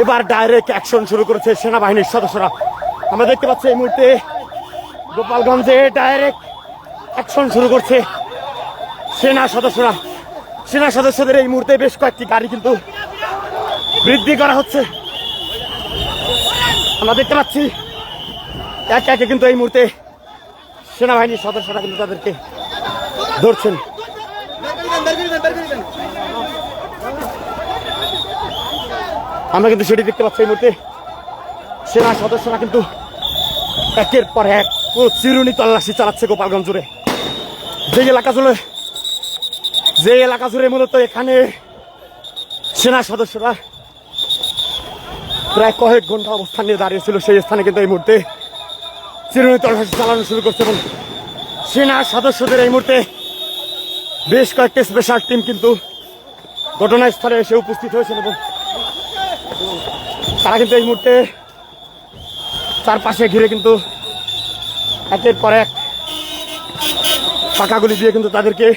এবার direct action শুরু করেছে সেনাবাহিনীর সদস্যরা। আমরা দেখতে পাচ্ছি এই মুহূর্তে গোপালগঞ্জে ডাইরেক্ট অ্যাকশন শুরু করছে সেনা সদস্যরা। সেনা সদস্যদের এই মুহূর্তে বেশ কয়েকটি গাড়ি কিন্তু বৃদ্ধি করা হচ্ছে। আমরা দেখতে পাচ্ছি একে একে কিন্তু এই মুহূর্তে সেনাবাহিনীর সদস্যরা কিন্তু তাদেরকে ধরছেন। আমরা কিন্তু সেটি দেখতে পাচ্ছি এই মুহূর্তে সেনা সদস্যরা কিন্তু একের পর এক চিরুনি তল্লাশি চালাচ্ছে গোপালগঞ্জ জুড়ে। যে এলাকা জুড়ে মূলত এখানে সেনা সদস্যরা প্রায় কয়েক ঘন্টা অবস্থান নিয়ে দাঁড়িয়েছিল, সেই স্থানে কিন্তু এই মুহূর্তে চিরুনি তল্লাশি চালানো শুরু করছে এবং সেনা সদস্যদের এই মুহূর্তে বেশ কয়েকটি স্পেশাল টিম কিন্তু ঘটনাস্থলে এসে উপস্থিত হয়েছেন এবং তারা কিন্তু এই মুহূর্তে চারপাশে ঘিরে কিন্তু একের পর এক ফাঁকাগুলি দিয়ে কিন্তু তাদেরকে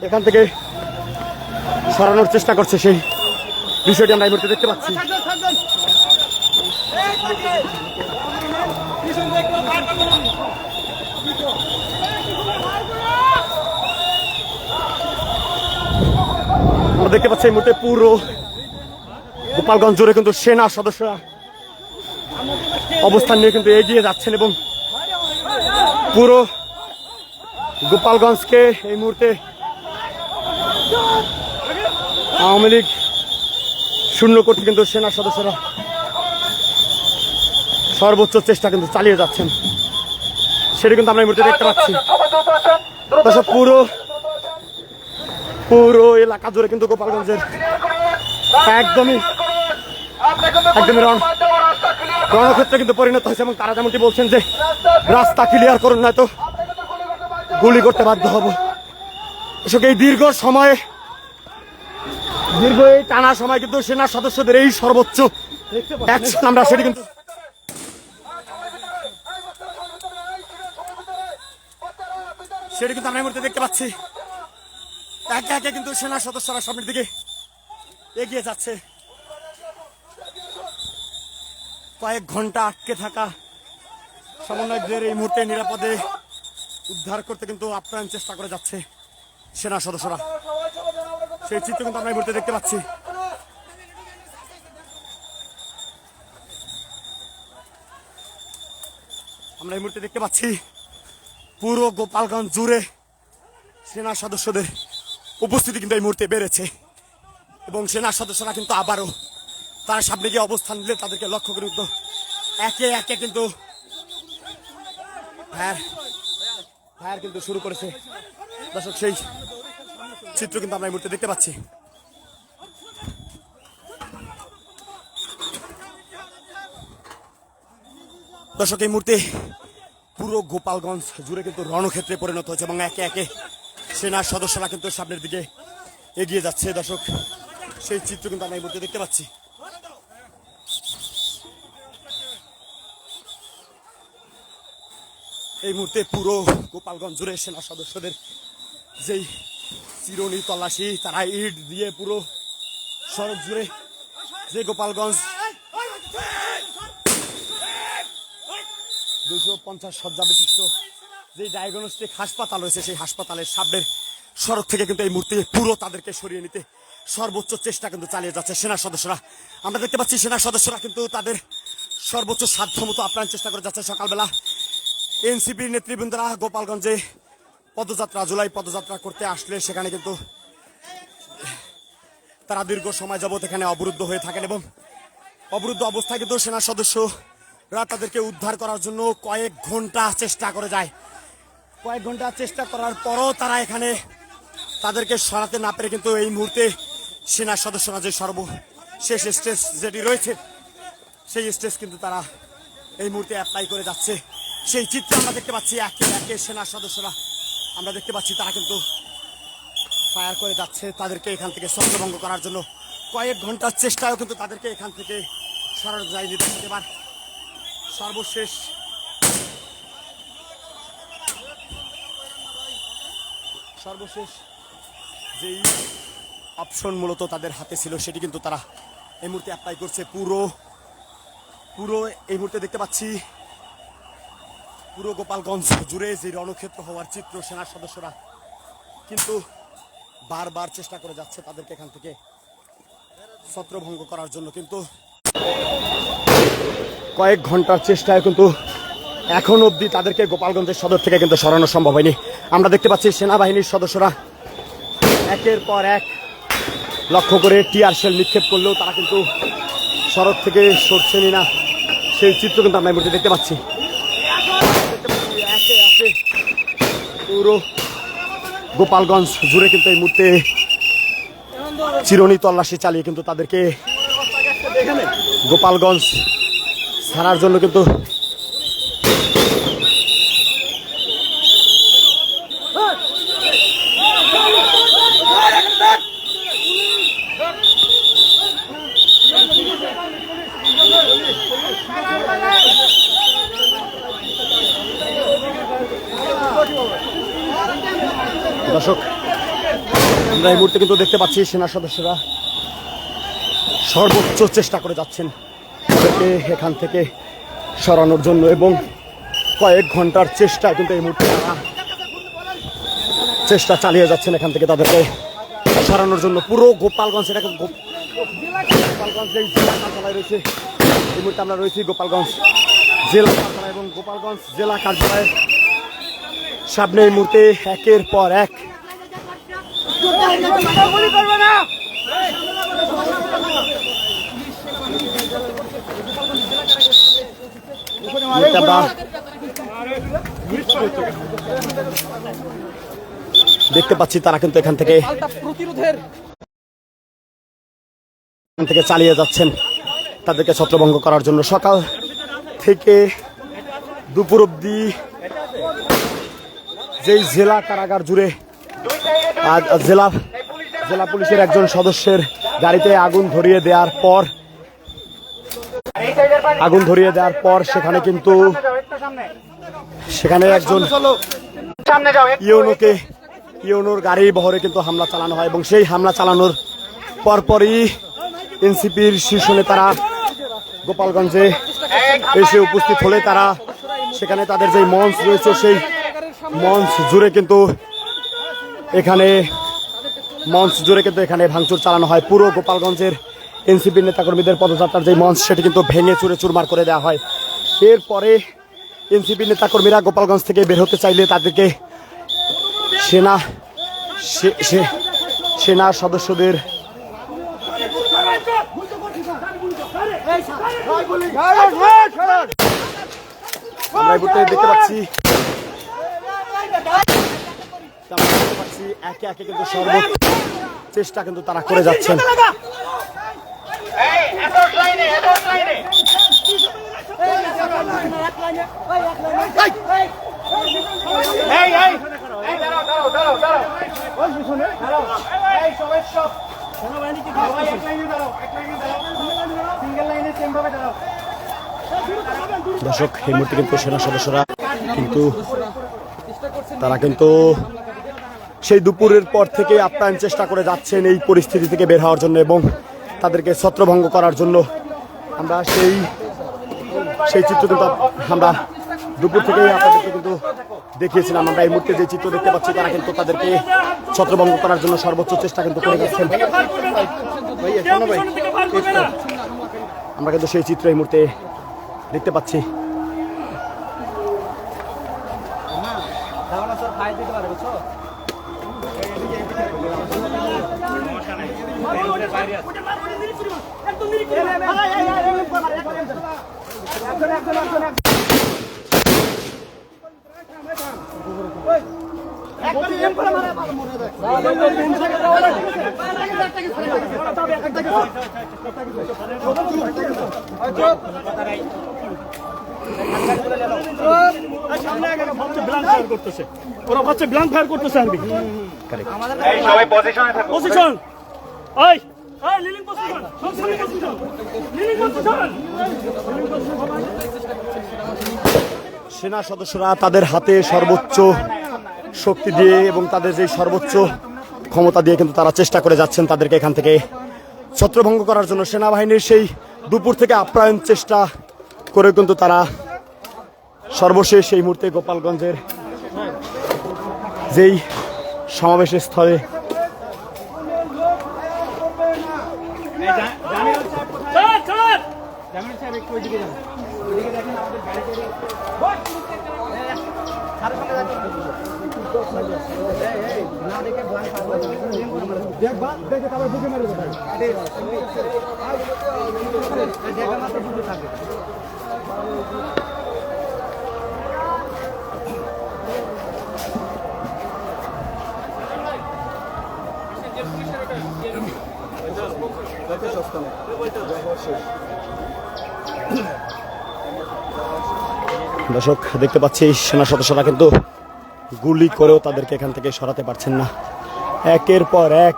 এখান থেকে সরানোর চেষ্টা করছে। সেই বিষয়টি আমরা এই মুহূর্তে দেখতে পাচ্ছি। আমরা দেখতে পাচ্ছি এই মুহূর্তে পুরো গোপালগঞ্জ জুড়ে কিন্তু সেনা সদস্যরা অবস্থান নিয়ে কিন্তু এগিয়ে যাচ্ছেন এবং পুরো গোপালগঞ্জকে এই মুহূর্তে আওয়ামী লীগ শূন্য করতে কিন্তু সেনা সদস্যরা সর্বোচ্চ চেষ্টা কিন্তু চালিয়ে যাচ্ছেন, সেটা কিন্তু আমরা এই মুহূর্তে দেখতে পাচ্ছি। পুরো এলাকা জুড়ে কিন্তু গোপালগঞ্জের একদমই রণক্ষেত্রে কিন্তু পরিণত হয়েছে এবং তারা যেমনটি বলছেন যে রাস্তা ক্লিয়ার করুন, নয়তো গুলি করতে বাধ্য হব। এই দীর্ঘ এই টানা সময় কিন্তু সেনা সদস্যদের এই সর্বোচ্চ অ্যাকশন আমরা সেটি কিন্তু আমরা এই মুহূর্তে দেখতে পাচ্ছি। একে একে কিন্তু সেনা সদস্যরা সামনের দিকে এগিয়ে যাচ্ছে। কয়েক ঘন্টা আটকে থাকা সমন্বয়কদের এই মুহূর্তে নিরাপদে উদ্ধার করতে কিন্তু আপ্রাণ চেষ্টা করে যাচ্ছে সেনা সদস্যরা। সেই চিত্র কিন্তু আমরা এই মুহূর্তে দেখতে পাচ্ছি। আমরা এই মুহূর্তে দেখতে পাচ্ছি পুরো গোপালগঞ্জ জুড়ে সেনা সদস্যদের উপস্থিতি কিন্তু এই মুহূর্তে বেড়েছে এবং সেনা সদস্যরা কিন্তু আবারও তারা সামনে গিয়ে অবস্থান নিলে তাদেরকে লক্ষ্য করে একে একে কিন্তু ফায়ার কিন্তু শুরু করেছে। দর্শক, সেই চিত্র কিন্তু আমরা এই মুহূর্তে দেখতে পাচ্ছি। দর্শক, এই মুহূর্তে পুরো গোপালগঞ্জ জুড়ে কিন্তু রণক্ষেত্রে পরিণত হয়েছে এবং একে একে সেনা সদস্যরা কিন্তু সামনের দিকে এগিয়ে যাচ্ছে। দর্শক, সেই চিত্র কিন্তু আমরা এই মুহূর্তে দেখতে পাচ্ছি। এই মুহূর্তে পুরো গোপালগঞ্জ জুড়ে সেনা সদস্যদের যেই চিরুনি তল্লাশি, তারা ইট দিয়ে পুরো সড়ক জুড়ে যে গোপালগঞ্জ 250 শয্যা বিশিষ্ট যে ডায়াগনস্টিক হাসপাতাল রয়েছে, সেই হাসপাতালের সামনের সড়ক থেকে কিন্তু এই মুহূর্তে পুরো তাদেরকে সরিয়ে নিতে সর্বোচ্চ চেষ্টা কিন্তু চালিয়ে যাচ্ছে সেনা সদস্যরা। আমরা দেখতে পাচ্ছি সেনা সদস্যরা কিন্তু তাদের সর্বোচ্চ সাধ্যমতো আপ্রাণ চেষ্টা করে যাচ্ছে। সকালবেলা এনসিপির নেতৃবৃন্দরা গোপালগঞ্জে জুলাই পদযাত্রা করতে আসলে সেখানে কিন্তু তারা দীর্ঘ সময় যাবত এখানে অবরুদ্ধ হয়ে থাকেন এবং অবরুদ্ধ অবস্থায় কিন্তু সেনা সদস্যরা তাদেরকে উদ্ধার করার জন্য কয়েক ঘন্টা চেষ্টা করে যায়। কয়েক ঘন্টা চেষ্টা করার পরও তারা এখানে তাদেরকে সরাতে না পেরে কিন্তু এই মুহূর্তে সেনা সদস্যরা যে সর্বশেষ স্টেজ যেটি রয়েছে, সেই স্টেজ কিন্তু তারা এই মুহূর্তে অ্যাপ্লাই করে যাচ্ছে। সেই চিত্র আমরা দেখতে পাচ্ছি। একে একে সেনা সদস্যরা আমরা দেখতে পাচ্ছি তারা কিন্তু ফায়ার করে যাচ্ছে তাদেরকে এখান থেকে ছত্রভঙ্গ করার জন্য। কয়েক ঘন্টার চেষ্টায়ও কিন্তু তাদেরকে এখান থেকে সরানো যায়নি। এবার সর্বশেষ যেই অপশন মূলত তাদের হাতে ছিল সেটি কিন্তু তারা এই মুহূর্তে অ্যাপ্লাই করছে। পুরো পুরো এই মুহূর্তে দেখতে পাচ্ছি পুরো গোপালগঞ্জ জুড়ে যে রণক্ষেত্র হওয়ার চিত্র, সেনার সদস্যরা কিন্তু বারবার চেষ্টা করে যাচ্ছে তাদেরকে এখান থেকে ছত্রভঙ্গ করার জন্য, কিন্তু কয়েক ঘন্টার চেষ্টায় কিন্তু এখন অবধি তাদেরকে গোপালগঞ্জের সদর থেকে কিন্তু সরানো সম্ভব হয়নি। আমরা দেখতে পাচ্ছি সেনাবাহিনীর সদস্যরা একের পর এক লক্ষ্য করে টিয়ার শেল নিক্ষেপ করলেও তারা কিন্তু সড়ক থেকে সরছেনই না, সেই চিত্র কিন্তু আমরা এই মুহূর্তে দেখতে পাচ্ছি। একে একে পুরো গোপালগঞ্জ জুড়ে কিন্তু এই মুহূর্তে চিরুনি তল্লাশি চালিয়ে কিন্তু তাদেরকে গোপালগঞ্জ ছাড়ার জন্য কিন্তু দর্শক, আমরা এই মুহূর্তে কিন্তু দেখতে পাচ্ছি সেনা সদস্যরা সর্বোচ্চ চেষ্টা করে যাচ্ছেন তাদেরকে এখান থেকে সরানোর জন্য, এবং কয়েক ঘন্টার চেষ্টা কিন্তু এই মুহূর্তে তারা চেষ্টা চালিয়ে যাচ্ছেন এখান থেকে তাদেরকে সরানোর জন্য। পুরো গোপালগঞ্জ, এটাকে গোপালগঞ্জ এই জেলা কার্যালয় রয়েছে, এই মুহূর্তে আমরা রয়েছি গোপালগঞ্জ জেলা কার্যালয়, এবং গোপালগঞ্জ জেলা কার্যালয়ের সামনে এই মুহূর্তে একের পর এক দেখতে পাচ্ছি তারা কিন্তু এখান থেকে চালিয়ে যাচ্ছেন তাদেরকে ছত্রভঙ্গ করার জন্য। সকাল থেকে দুপুর অবধি যেই জেলা কারাগার জুড়ে জেলা পুলিশের একজন সদস্যের গাড়িতে আগুন ধরিয়ে দেওয়ার পর সেখানে একজন ইউনোর গাড়ি বহরে কিন্তু হামলা চালানো হয়, এবং সেই হামলা চালানোর পরপরই এনসিপির শীর্ষ নেতারা গোপালগঞ্জে এসে উপস্থিত হলে তারা সেখানে তাদের যে মঞ্চ রয়েছে সেই মঞ্চ জুড়ে কিন্তু এখানে ভাঙচুর চালানো হয়। পুরো গোপালগঞ্জের এনসিপির নেতাকর্মীদের পদযাত্রার যে মঞ্চ সেটি কিন্তু ভেঙে চুরে চুরমার করে দেওয়া হয়। এরপরে এনসিপির নেতাকর্মীরা গোপালগঞ্জ থেকে বের হতে চাইলে তাদেরকে সেনা সদস্যদের আমরা দেখতে পাচ্ছি একে একে কিন্তু সর্বোচ্চ চেষ্টা কিন্তু তারা করে যাচ্ছেন। দর্শক, এই মুহূর্তে কিন্তু সেনা সদস্যরা তারা কিন্তু সেই দুপুরের পর থেকে আপ্যায়ন চেষ্টা করে যাচ্ছেন এই পরিস্থিতি থেকে বের হওয়ার জন্য এবং তাদেরকে ছত্রভঙ্গ করার জন্য। আমরা সেই চিত্র কিন্তু আমরা দুপুর থেকেই আপনাদেরকে কিন্তু দেখিয়েছিলাম। আমরা এই মুহূর্তে যে চিত্র দেখতে পাচ্ছি তারা কিন্তু তাদেরকে ছত্রভঙ্গ করার জন্য সর্বোচ্চ চেষ্টা কিন্তু করে যাচ্ছেন। আমরা কিন্তু সেই চিত্র এই মুহূর্তে দেখতে পাচ্ছি। সেনা সদস্যরা তাদের হাতে সর্বোচ্চ শক্তি দিয়ে এবং তাদের যে সর্বোচ্চ ক্ষমতা দিয়ে কিন্তু তারা চেষ্টা করে যাচ্ছেন তাদেরকে এখান থেকে ছত্রভঙ্গ করার জন্য সেনাবাহিনীর সেই দুপুর থেকে আপ্যায়ন চেষ্টা করে কিন্তু তারা সর্বশেষ এই মুহূর্তে গোপালগঞ্জের যেই সমাবেশের স্থলে দর্শক দেখতে পাচ্ছি সেনা সদস্যরা কিন্তু গুলি করেও তাদেরকে এখান থেকে সরাতে পারছেন না, একের পর এক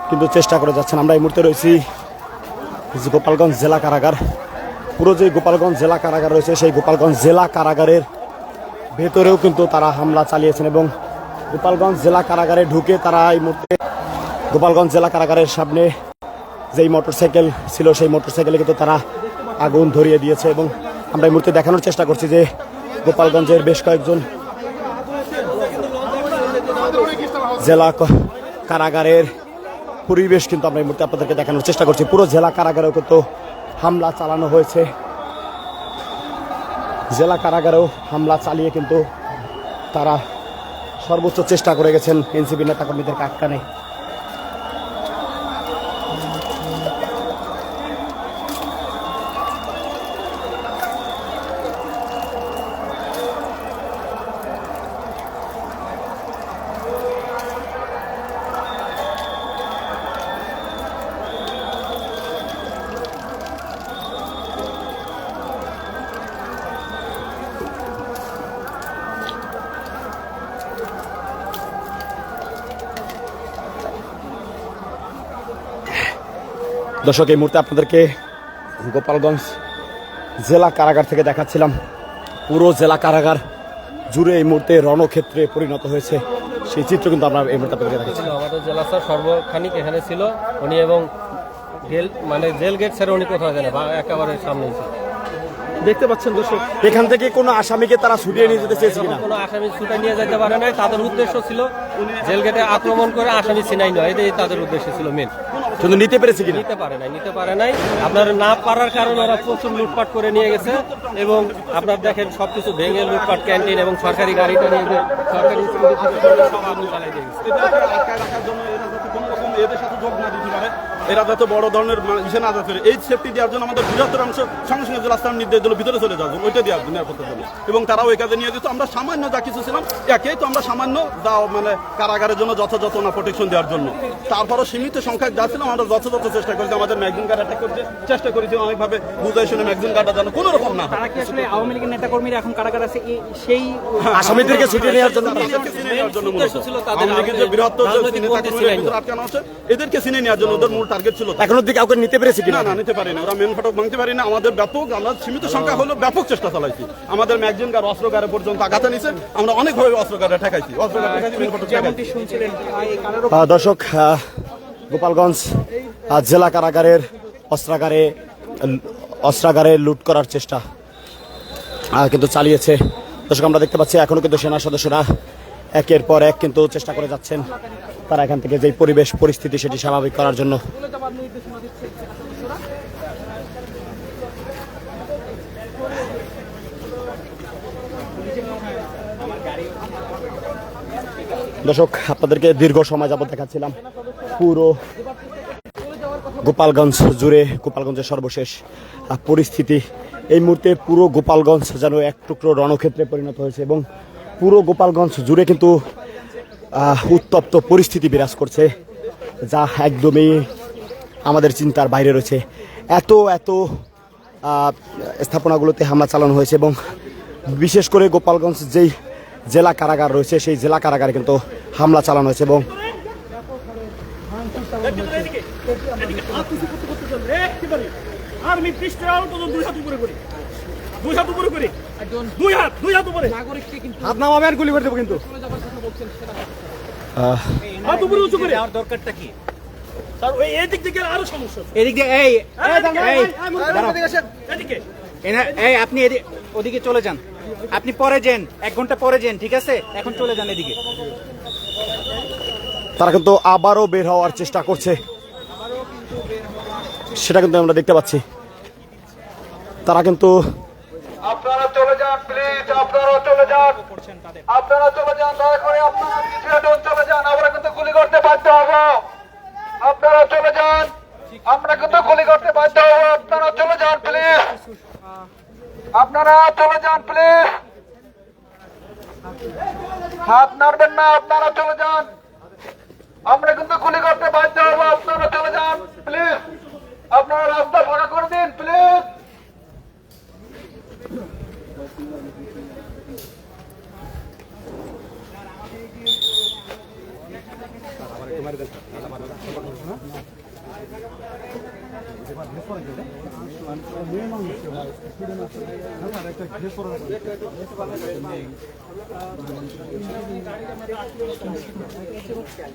কিন্তু চেষ্টা করে যাচ্ছেন। আমরা এই মুহূর্তে রয়েছি গোপালগঞ্জ জেলা কারাগার। পুরো যে গোপালগঞ্জ জেলা কারাগার রয়েছে সেই গোপালগঞ্জ জেলা কারাগারের ভেতরেও কিন্তু তারা হামলা চালিয়েছেন এবং গোপালগঞ্জ জেলা কারাগারে ঢুকে তারা এই মুহূর্তে গোপালগঞ্জ জেলা কারাগারের সামনে যেই মোটরসাইকেল ছিল সেই মোটরসাইকেলে কিন্তু তারা আগুন ধরিয়ে দিয়েছে এবং আমরা এই মুহূর্তে দেখানোর চেষ্টা করছি যে গোপালগঞ্জের বেশ কয়েকজন জেলা কারাগারের পরিবেশ কিন্তু আমরা এই মুহূর্তে আপনাদেরকে দেখানোর চেষ্টা করছি। পুরো জেলা কারাগারেও কিন্তু হামলা চালানো হয়েছে, জেলা কারাগারেও হামলা চালিয়ে কিন্তু তারা সর্বোচ্চ চেষ্টা করে গেছেন এনসিপি নেতাকর্মীদেরকে আটকানে। দর্শক এই মুহূর্তে আপনাদেরকে গোপালগঞ্জ জেলা কারাগার থেকে দেখাচ্ছিলাম। পুরো জেলা কারাগার জুড়ে এই মুহূর্তে রণক্ষেত্রে পরিণত হয়েছে, সেই চিত্র কিন্তু আমরা এই মুহূর্তে আপনাদেরকে দেখাচ্ছি। আমাদের জেলা স্যার সর্বখানিক এখানে ছিল উনি, এবং জেল গেট ছেড়ে উনি কোথাও জানে বা একেবারে সামনেই ছিল। দেখতে পাচ্ছেন দর্শক, এখান থেকে কোনো আসামিকে তারা ছুটিয়ে নিয়ে যেতে চেয়েছে কিনা? কোনো আসামি ছুটে নিয়ে যেতে পারে নাই, তাদের উদ্দেশ্য ছিল জেল গেটে আক্রমণ করে আসামি ছিনাই নয়, এটাই তাদের উদ্দেশ্য ছিল মেন। কিন্তু নিতে পেরেছে কিনা? নিতে পারে নাই। আপনার না পারার কারণে ওরা প্রচুর লুটপাট করে নিয়ে গেছে এবং আপনার দেখেন সবকিছু ভেঙে লুটপাট, ক্যান্টিন এবং সরকারি গাড়িটা নিয়ে সরকারি স্কুল থেকে সব আগুন জ্বালাই দিয়ে গেছে। এদের সাথে যোগ না দিতে পারে, এরা যাতে বড় ধরনের ইসে না যাতে এই সেফটি দেওয়ার জন্য আমাদের বৃহত্তর অংশ সঙ্গে সঙ্গে জেলা স্থান নির্দেশ দিল ভিতরে চলে যাওয়ার জন্য, ওইটা দেওয়ার জন্য নিরাপত্তার জন্য, এবং তারাও ওই কাজে নিয়ে দিত। আমরা সামান্য যা কিছু ছিলাম একেই তো আমরা সামান্য যা মানে কারাগারের জন্য যথাযথ না প্রোটেকশন দেওয়ার জন্য, তারপরও সীমিত সংখ্যায় যা ছিলাম আমরা যথাযথ চেষ্টা করেছি। আমাদের ম্যাগজিন গার্ড অ্যাটাক করতে চেষ্টা করেছি অনেকভাবে, বুঝাই শুনে ম্যাগজিন গার্ডটা যেন কোনো রকম না। তারা কি আসলে আওয়ামী লীগের নেতাকর্মীরা এখন কারাগার আছে সেই আসামিদেরকে ছুটিয়ে নেওয়ার জন্য বৃহত্তর আটকানো আছে, এদেরকে চিনে নেওয়ার জন্য ওদের মূল টার্গেট ছিল। এখনো দিকে কাউকে নিতে পেরেছে কিনা? না, নিতে পারি না, ওরা মেন ফটক ভাঙতে পারি না। আমাদের ব্যাপক, আমরা সীমিত সংখ্যা হলো ব্যাপক চেষ্টা চালাইছি। আমাদের ম্যাগজিন গার্ড অস্ত্রগারে পর্যন্ত আঘাত নিছে, আমরা অনেকভাবে অস্ত্রগারে ঠেকাইছি, মেন ফটক ঠেকাইছি। দর্শক, গোপালগঞ্জ জেলা কারাগারের অস্ত্রাগারে লুট করার চেষ্টা কিন্তু চালিয়েছে। দর্শক আমরা দেখতে পাচ্ছি এখনো কিন্তু সেনা সদস্যরা একের পর এক কিন্তু চেষ্টা করে যাচ্ছেন তারা এখান থেকে যেই পরিবেশ পরিস্থিতি সেটি স্বাভাবিক করার জন্য। দর্শক আপনাদেরকে দীর্ঘ সময় যাবত দেখাচ্ছিলাম পুরো গোপালগঞ্জ জুড়ে গোপালগঞ্জের সর্বশেষ পরিস্থিতি। এই মুহূর্তে পুরো গোপালগঞ্জ যেন এক টুকরো রণক্ষেত্রে পরিণত হয়েছে এবং পুরো গোপালগঞ্জ জুড়ে কিন্তু উত্তপ্ত পরিস্থিতি বিরাজ করছে, যা একদমই আমাদের চিন্তার বাইরে রয়েছে। এত স্থাপনাগুলোতে হামলা চালানো হয়েছে এবং বিশেষ করে গোপালগঞ্জ যেই জেলা কারাগার রয়েছে সেই জেলা কারাগারে কিন্তু হামলা চালানো হয়েছে এবং হাত নামাবে আর গুলি করে দেবো। কিন্তু স্যার ওই এদিক থেকে আরো সমস্যা এদিক দিয়ে এই দাঁড়াও। এই আপনি ওদিকে চলে যান, আপনি পরে যান, 1 ঘন্টা পরে যান, ঠিক আছে? এখন চলে যান এদিকে। তারা কিন্তু আবারও বের হওয়ার চেষ্টা করছে, সেটা কিন্তু আমরা দেখতে পাচ্ছি। তারা কিন্তু আপনারা চলে যান প্লিজ, আপনারা চলে যান, আপনারা চলে যান, দয়া করে আপনারা পিছিয়ে চলে যান, আমরা কিন্তু গুলি করতে বাধ্য হব। আপনারা চলে যান, আমরা কিন্তু গুলি করতে বাধ্য হব। আপনারা চলে যান প্লিজ, আপনারা চলে যান প্লিজ, হাত নাড়বেন না, আপনারা চলে যান, আমরা কিন্তু গুলি করতে বাধ্য হব। আপনারা চলে যান প্লিজ, আপনারা রাস্তা ফাঁকা করে দিন প্লিজ।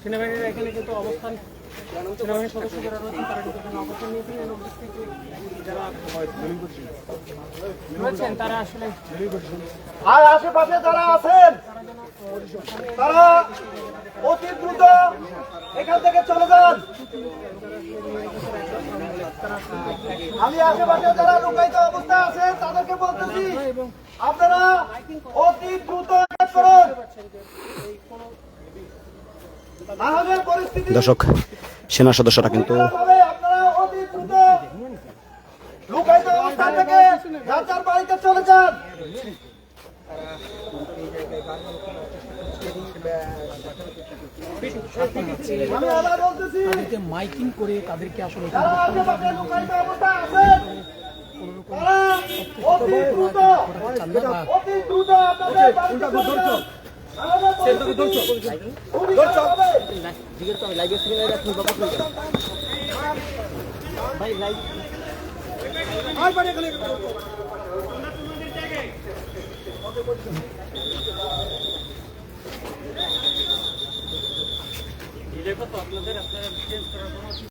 সেনাবাহিনীর এখানে কিন্তু অবস্থান, সেনাবাহিনীর সদস্য যারা রয়েছেন তারা কিন্তু এখানে অবস্থান নিয়েছেন এবং যারা রয়েছেন তারা আসলে আর আশেপাশে যারা আছেন তারা অতি দ্রুত এখান থেকে চলে যান। আমি আশেপাশে যারা লুকায়িত অবস্থা আছে তাদেরকে বলতেছি আপনারা অতি দ্রুত করুন, না হলে পরিস্থিতি দর্শক সেনা সদস্যরা কিন্তু হবে। আপনারা অতি দ্রুত লুকায়িত অবস্থান থেকে যার যার বাড়িতে চলে যান। আমি আবার বলতেছি মাইকিং করে তাদেরকে আসলে যারা আশেপাশে লুকায়িত অবস্থা আছেন তারা অতি দ্রুত আপনাদের বাড়িতে চলে যান। না হলে পরিস্থিতি ভূমিকম্প হবে।